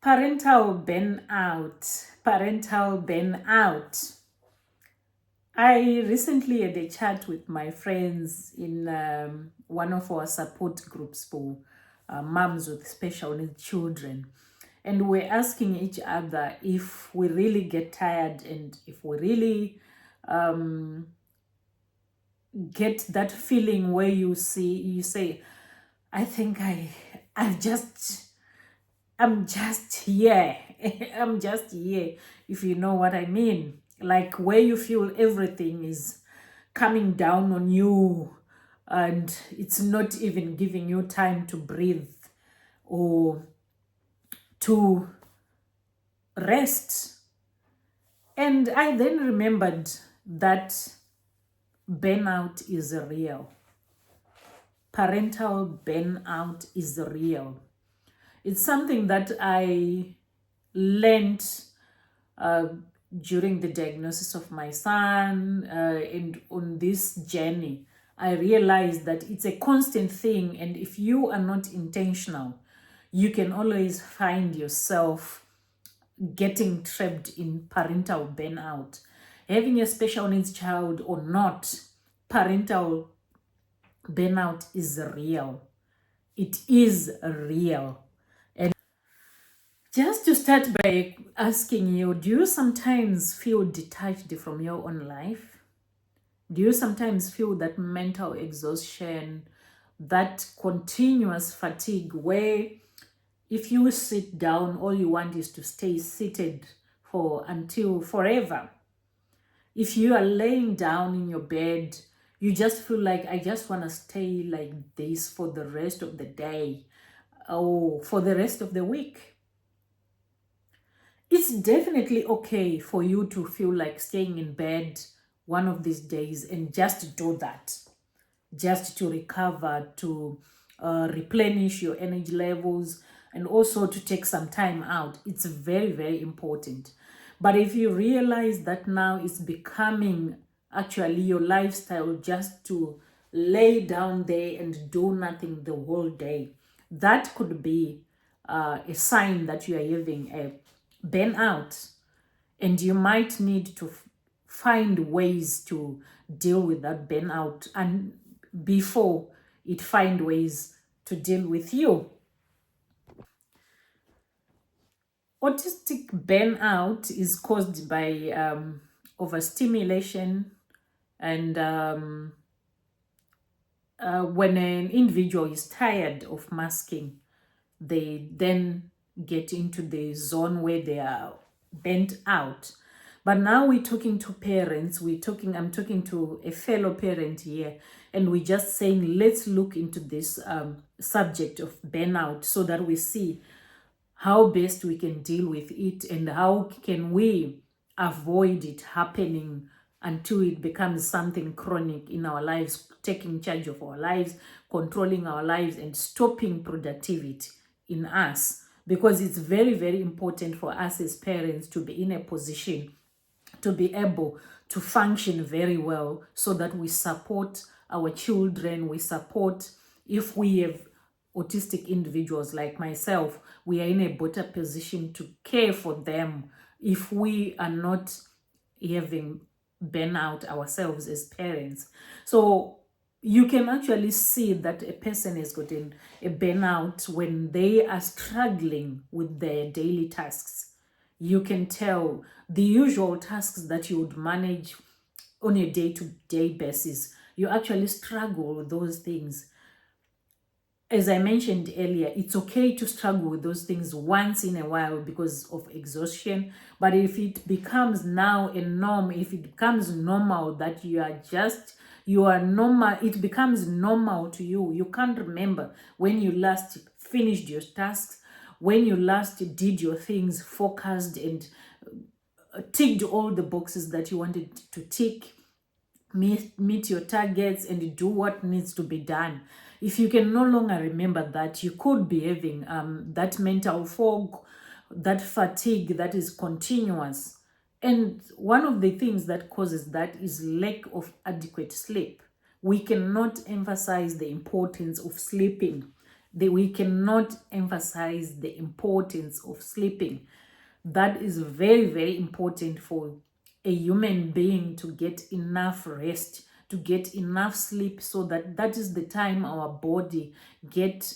Parental burnout. Parental burnout. I recently had a chat with my friends in one of our support groups for moms with special needs children. And we're asking each other if we really get tired and if we really get that feeling where you say, I think I've just I'm just here. I'm just here, if you know what I mean. Like where you feel everything is coming down on you and it's not even giving you time to breathe or to rest. And I then remembered that burnout is real. Parental burnout is real. It's something that I learned uh, during the diagnosis of my son, and on this journey I realized that it's a constant thing, and if you are not intentional you can always find yourself getting trapped in parental burnout. Having a special needs child or not, parental burnout is real. It is real. Just to start by asking you, do you sometimes feel detached from your own life? Do you sometimes feel that mental exhaustion, that continuous fatigue where if you sit down, all you want is to stay seated for until forever? If you are laying down in your bed, you just feel like, I just want to stay like this for the rest of the day or for the rest of the week. It's definitely okay for you to feel like staying in bed one of these days and just do that, just to recover, to replenish your energy levels, and also to take some time out. It's very, very important. But if you realize that now it's becoming actually your lifestyle just to lay down there and do nothing the whole day, that could be a sign that you are having a burnout, and you might need to find ways to deal with that burnout and before it find ways to deal with you. Autistic burnout is caused by overstimulation, and when an individual is tired of masking, they then get into the zone where they are burnt out. But now we're talking to parents, I'm talking to a fellow parent here, and we're just saying, let's look into this subject of burnout so that we see how best we can deal with it and how can we avoid it happening until it becomes something chronic in our lives, taking charge of our lives, controlling our lives, and stopping productivity in us. Because it's very, very important for us as parents to be in a position to be able to function very well so that we support our children, we support, if we have autistic individuals like myself, we are in a better position to care for them if we are not having burnout ourselves as parents. So you can actually see that a person has gotten a burnout when they are struggling with their daily tasks. You can tell the usual tasks that you would manage on a day-to-day basis, you actually struggle with those things. As I mentioned earlier, it's okay to struggle with those things once in a while because of exhaustion. But if it becomes now a norm, if it becomes normal that you are normal, it becomes normal to you. You can't remember when you last finished your tasks, when you last did your things, focused and ticked all the boxes that you wanted to tick, meet your targets and do what needs to be done. If you can no longer remember that, you could be having that mental fog, that fatigue that is continuous. And one of the things that causes that is lack of adequate sleep. We cannot emphasize the importance of sleeping. We cannot emphasize the importance of sleeping. That is very, very important for a human being to get enough rest, to get enough sleep, so that that is the time our body get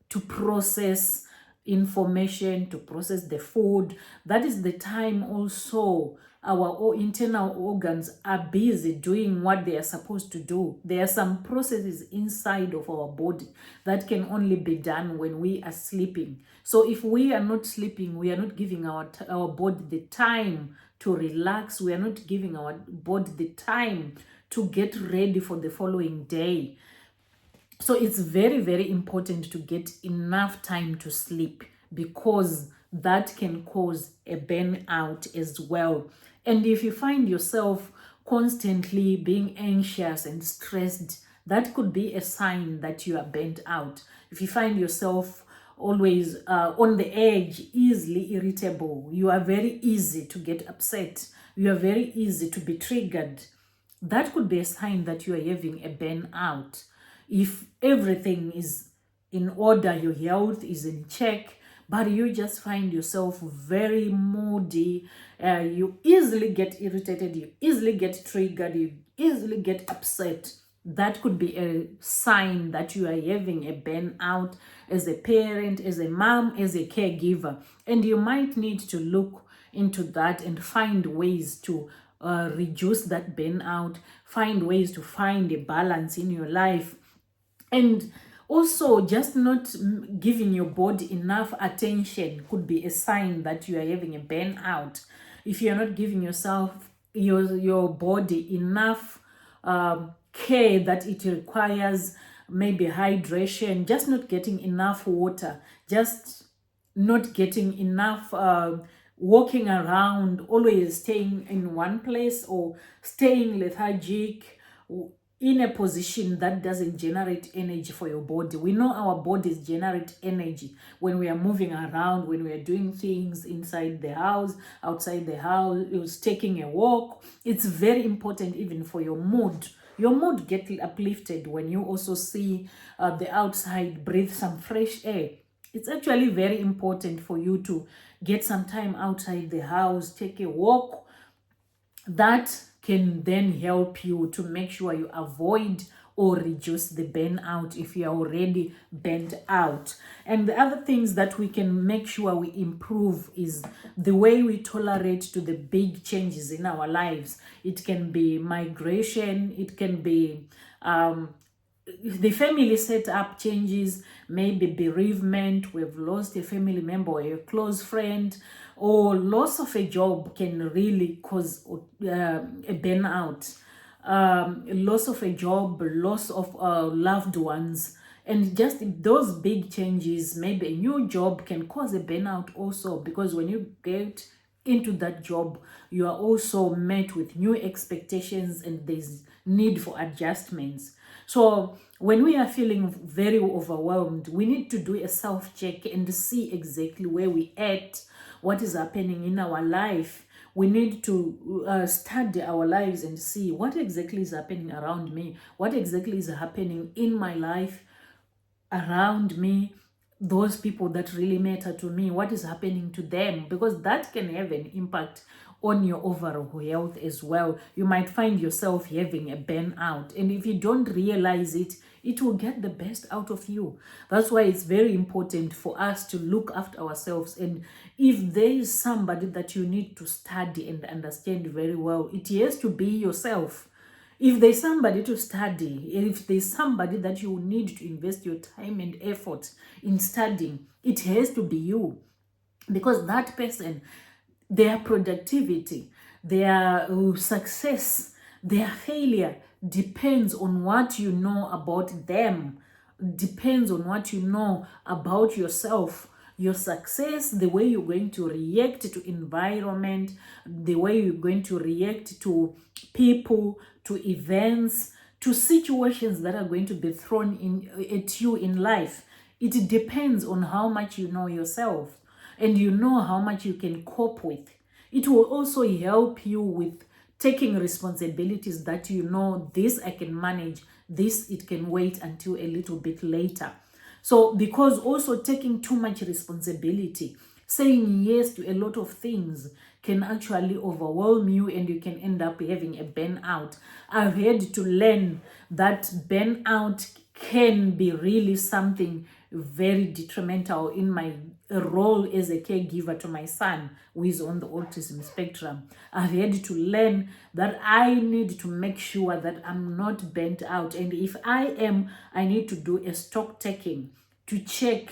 to process information, to process the food. That is the time also our internal organs are busy doing what they are supposed to do. There are some processes inside of our body that can only be done when we are sleeping. So if we are not sleeping, we are not giving our body the time to relax. We are not giving our body the time to get ready for the following day. So it's very, very important to get enough time to sleep, because that can cause a burnout as well. And if you find yourself constantly being anxious and stressed, that could be a sign that you are burnt out. If you find yourself always on the edge, easily irritable, you are very easy to get upset, you are very easy to be triggered, that could be a sign that you are having a burnout. If everything is in order, your health is in check, but you just find yourself very moody, you easily get irritated, you easily get triggered, you easily get upset, that could be a sign that you are having a burnout as a parent, as a mom, as a caregiver. And you might need to look into that and find ways to reduce that burnout, find ways to find a balance in your life. And also, just not giving your body enough attention could be a sign that you are having a burnout. If you're not giving yourself, your body enough care that it requires, maybe hydration, just not getting enough water, just not getting enough walking around, always staying in one place, or staying lethargic in a position that doesn't generate energy for your body. We know our bodies generate energy when we are moving around, when we are doing things inside the house, outside the house, taking a walk. It's very important even for your mood. Your mood gets uplifted when you also see the outside, breathe some fresh air. It's actually very important for you to get some time outside the house, take a walk. That can then help you to make sure you avoid or reduce the burnout if you are already burnt out. And the other things that we can make sure we improve is the way we tolerate to the big changes in our lives. It can be migration, it can be the family setup changes, maybe bereavement, we've lost a family member or a close friend, or loss of a job can really cause a burnout. Loss of a job, loss of loved ones, and just those big changes, maybe a new job can cause a burnout also, because when you get into that job, you are also met with new expectations and there's need for adjustments. So when we are feeling very overwhelmed, we need to do a self-check and see exactly where we at, what is happening in our life. We need to study our lives and see what exactly is happening around me, what exactly is happening in my life, around me, those people that really matter to me, what is happening to them, because that can have an impact on your overall health as well. You might find yourself having a burnout, and if you don't realize it, it will get the best out of you. That's why it's very important for us to look after ourselves. And if there is somebody that you need to study and understand very well, it has to be yourself. If there's somebody to study, if there's somebody that you need to invest your time and effort in studying, it has to be you. Because that person, their productivity, their success, their failure depends on what you know about them, depends on what you know about yourself. Your success, the way you're going to react to environment, the way you're going to react to people, to events, to situations that are going to be thrown in at you in life. It depends on how much you know yourself and you know how much you can cope with. It will also help you with taking responsibilities that you know, this I can manage, this it can wait until a little bit later. So because also taking too much responsibility, saying yes to a lot of things can actually overwhelm you, and you can end up having a burnout. I've had to learn that burnout can be really something very detrimental in my role as a caregiver to my son who is on the autism spectrum. I've had to learn that I need to make sure that I'm not burnt out, and if I am, I need to do a stock taking to check,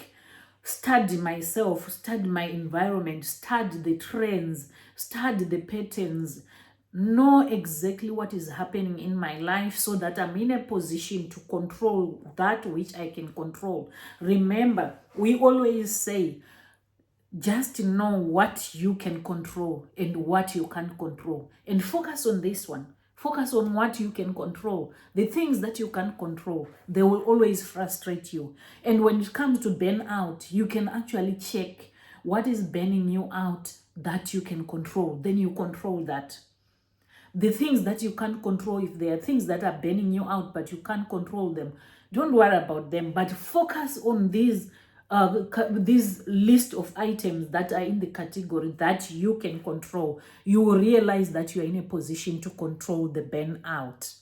study myself, study my environment, study the trends, study the patterns, know exactly what is happening in my life so that I'm in a position to control that which I can control. Remember, we always say, just know what you can control and what you can't control, and focus on this one. Focus on what you can control. The things that you can't control, they will always frustrate you. And when it comes to burnout, you can actually check what is burning you out that you can control. Then you control that. The things that you can't control, if there are things that are burning you out but you can't control them, don't worry about them, but focus on these list of items that are in the category that you can control. You will realize that you are in a position to control the burnout.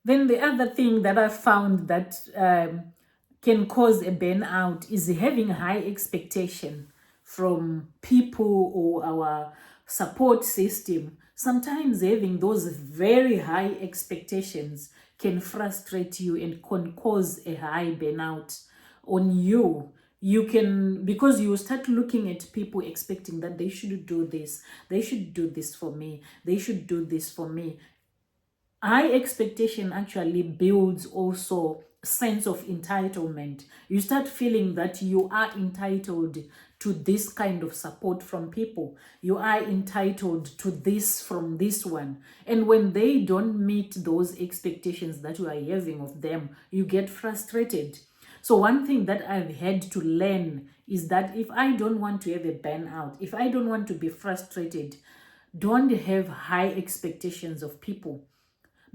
Then the other thing that I found that can cause a burnout is having high expectation from people or our support system. Sometimes having those very high expectations can frustrate you and can cause a high burnout on you. You can, because you start looking at people expecting that they should do this, they should do this for me, they should do this for me. High expectation actually builds also sense of entitlement. You start feeling that you are entitled to this kind of support from people. You are entitled to this from this one. And when they don't meet those expectations that you are having of them, you get frustrated. So one thing that I've had to learn is that if I don't want to have a burnout, if I don't want to be frustrated, don't have high expectations of people,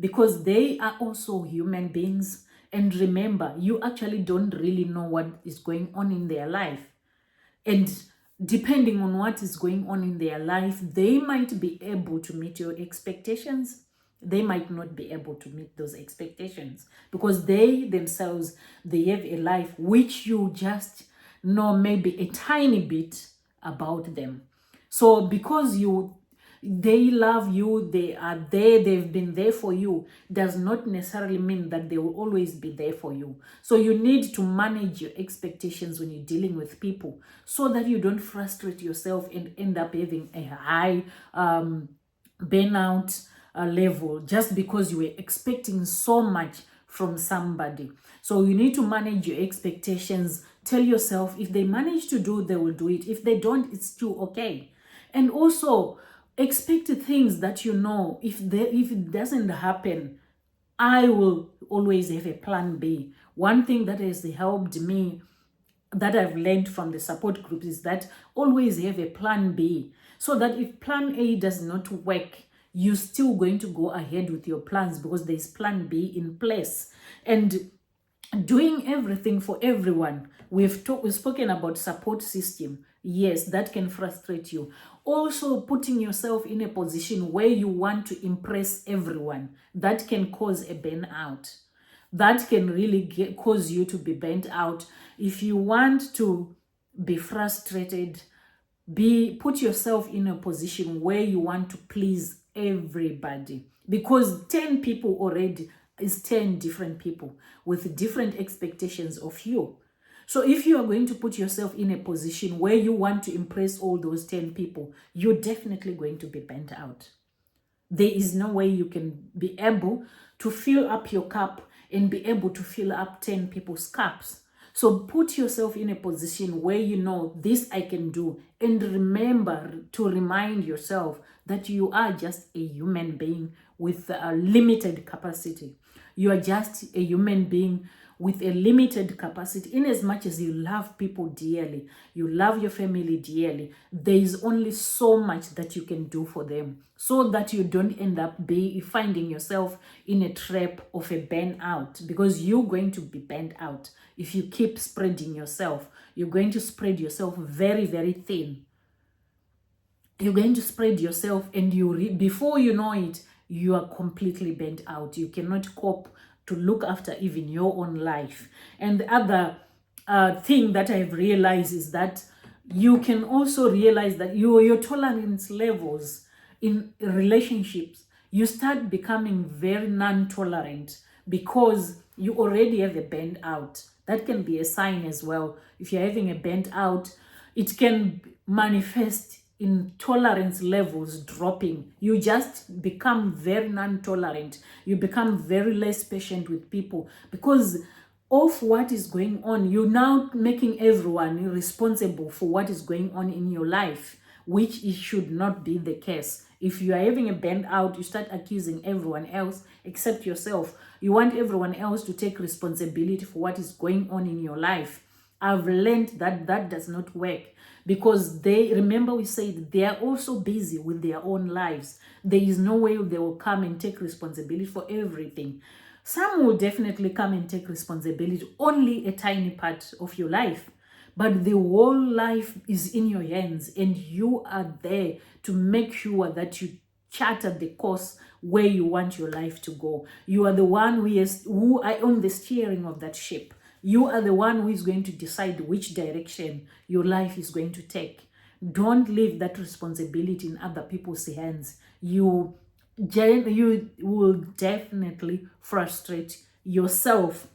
because they are also human beings. And remember, you actually don't really know what is going on in their life. And depending on what is going on in their life, they might be able to meet your expectations. They might not be able to meet those expectations because they themselves, they have a life which you just know maybe a tiny bit about them. So because they love you, they are there, they've been there for you, does not necessarily mean that they will always be there for you. So you need to manage your expectations when you're dealing with people so that you don't frustrate yourself and end up having a high burnout level just because you were expecting so much from somebody. So you need to manage your expectations. Tell yourself if they manage to do, they will do it. If they don't, it's still okay. And also expect things that you know, if it doesn't happen, I will always have a plan B. One thing that has helped me, that I've learned from the support groups, is that always have a plan B, so that if plan A does not work, you're still going to go ahead with your plans because there's plan B in place. And doing everything for everyone, we've spoken about support system. Yes, that can frustrate you. Also putting yourself in a position where you want to impress everyone, that can cause a burnout. That can really cause you to be burnt out. If you want to be frustrated, put yourself in a position where you want to please everybody, because 10 people already is 10 different people with different expectations of you. So if you are going to put yourself in a position where you want to impress all those 10 people, you're definitely going to be burnt out. There is no way you can be able to fill up your cup and be able to fill up 10 people's cups. So put yourself in a position where you know this I can do. And remember to remind yourself that you are just a human being with a limited capacity. You are just a human being with a limited capacity. In as much as you love people dearly, you love your family dearly, there is only so much that you can do for them, so that you don't end up finding yourself in a trap of a burnout, because you're going to be burnt out. If you keep spreading yourself, you're going to spread yourself very, very thin. You're going to spread yourself, and before you know it, you are completely burnt out. You cannot cope to look after even your own life. And the other thing that I've realized is that you can also realize that your tolerance levels in relationships, you start becoming very non-tolerant because you already have a burnt out. That can be a sign as well. If you're having a burnt out, it can manifest in tolerance levels dropping. You just become very non-tolerant. You become very less patient with people because of what is going on. You're now making everyone responsible for what is going on in your life, which it should not be the case. If you are having a burnout, you start accusing everyone else except yourself. You want everyone else to take responsibility for what is going on in your life. I've learned that that does not work, because remember we said they are also busy with their own lives. There is no way they will come and take responsibility for everything. Some will definitely come and take responsibility, only a tiny part of your life. But the whole life is in your hands, and you are there to make sure that you charter the course where you want your life to go. You are the one who are on the steering of that ship. You are the one who is going to decide which direction your life is going to take. Don't leave that responsibility in other people's hands. You will definitely frustrate yourself.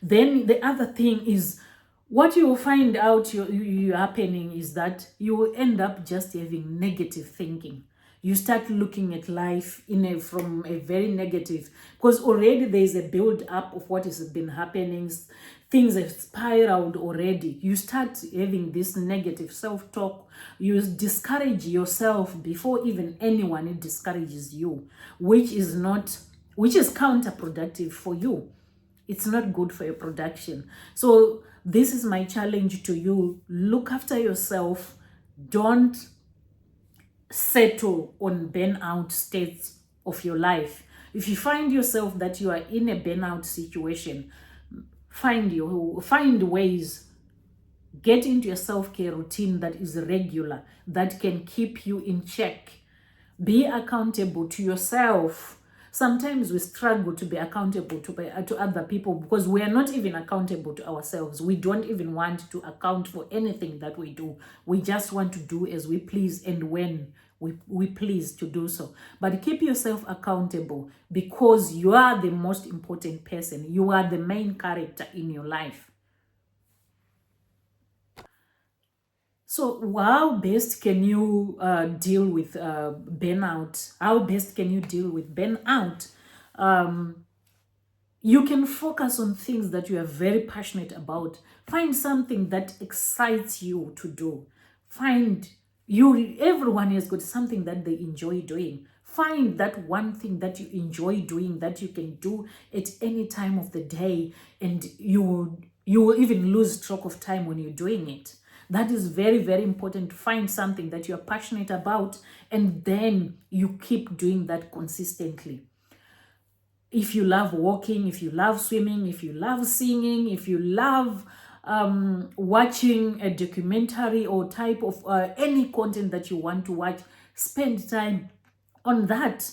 Then the other thing is, what you will find out you happening is that you will end up just having negative thinking. You start looking at life from a very negative, because already there is a build up of what has been happening. Things have spiraled already. You start having this negative self-talk. You discourage yourself before even anyone discourages you, which is counterproductive for you. It's not good for your production. So this is my challenge to you. Look after yourself. Don't settle on burnout states of your life. If you find yourself that you are in a burnout situation, find ways. Get into a self-care routine that is regular, that can keep you in check. Be accountable to yourself. Sometimes we struggle to be accountable to other people because we are not even accountable to ourselves. We don't even want to account for anything that we do. We just want to do as we please and when we please to do so. But keep yourself accountable, because you are the most important person. You are the main character in your life. So how best can you deal with burnout? How best can you deal with burnout? You can focus on things that you are very passionate about. Find something that excites you to do. Everyone has got something that they enjoy doing. Find that one thing that you enjoy doing, that you can do at any time of the day, and you will even lose track of time when you're doing it. That is very, very important, to find something that you're passionate about, and then you keep doing that consistently. If you love walking, if you love swimming, if you love singing, if you love watching a documentary or type of any content that you want to watch, spend time on that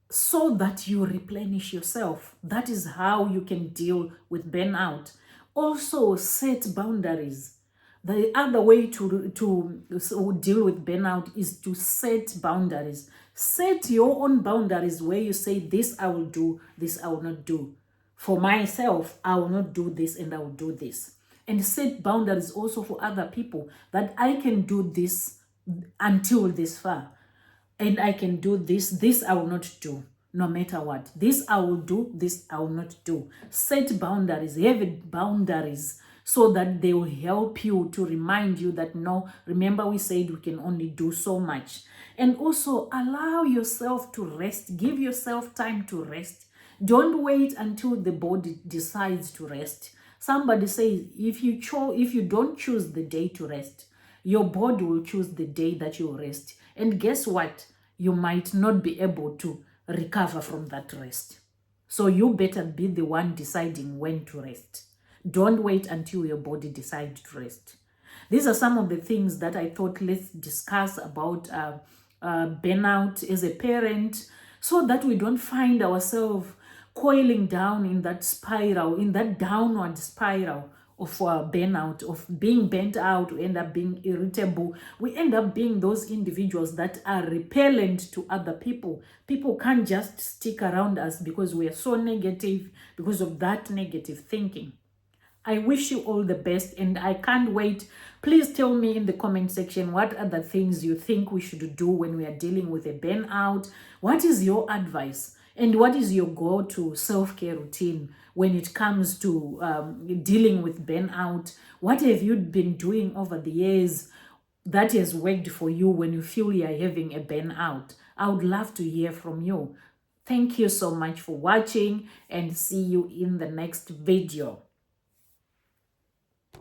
so that you replenish yourself. That is how you can deal with burnout. Also, set boundaries. The other way to deal with burnout is to set boundaries. Set your own boundaries where you say, this I will do, this I will not do. For myself, I will not do this and I will do this. And set boundaries also for other people, that I can do this until this far. And I can do this I will not do, no matter what. This I will do, this I will not do. Set boundaries, have boundaries, so that they will help you to remind you that, no, remember we said we can only do so much. And also allow yourself to rest. Give yourself time to rest. Don't wait until the body decides to rest. Somebody says if you don't choose the day to rest, your body will choose the day that you rest. And guess what? You might not be able to recover from that rest. So you better be the one deciding when to rest. Don't wait until your body decides to rest. These are some of the things that I thought let's discuss about burnout as a parent, so that we don't find ourselves coiling down in that spiral, in that downward spiral of burnout, of being burnt out. We end up being irritable. We end up being those individuals that are repellent to other people. People can't just stick around us because we are so negative, because of that negative thinking. I wish you all the best, and I can't wait. Please tell me in the comment section what are the things you think we should do when we are dealing with a burnout. What is your advice? And what is your go-to self-care routine when it comes to dealing with burnout? What have you been doing over the years that has worked for you when you feel you're having a burnout? I would love to hear from you. Thank you so much for watching, and see you in the next video.